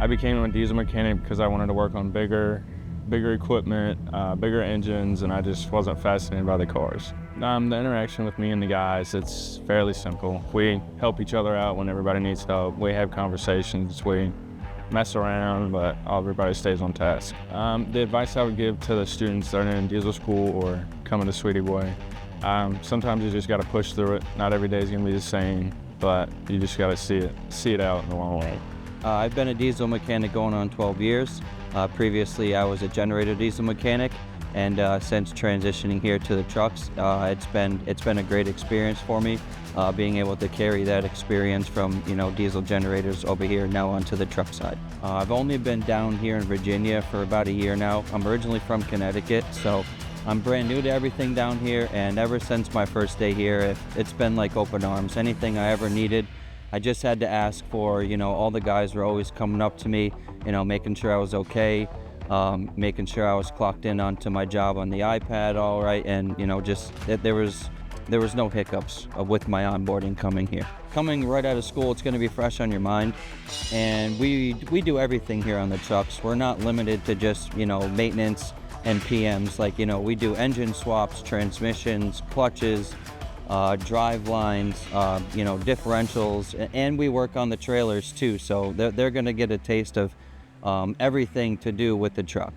I became a diesel mechanic because I wanted to work on bigger equipment, bigger engines, and I just wasn't fascinated by the cars. The interaction with me and the guys, it's fairly simple. We help each other out when everybody needs help. We have conversations, we mess around, but everybody stays on task. The advice I would give to the students that are in diesel school or coming to Sweetie Boy, sometimes you just got to push through it. Not every day is going to be the same, but you just got to see it out in the long run. I've been a diesel mechanic going on 12 years. Previously, I was a generator diesel mechanic, and since transitioning here to the trucks, it's been a great experience for me, being able to carry that experience from diesel generators over here now onto the truck side. I've only been down here in Virginia for about a year now. I'm originally from Connecticut, so I'm brand new to everything down here, and ever since my first day here, it's been like open arms. Anything I ever needed, I just had to ask for. All the guys were always coming up to me, making sure I was okay, making sure I was clocked in onto my job on the iPad all right, and just that there was no hiccups with my onboarding coming here. Coming right out of school, it's going to be fresh on your mind, and we do everything here on the trucks. We're not limited to just maintenance and PMs. Like we do engine swaps, transmissions, clutches, drive lines, differentials, and we work on the trailers too, so they're going to get a taste of everything to do with the truck.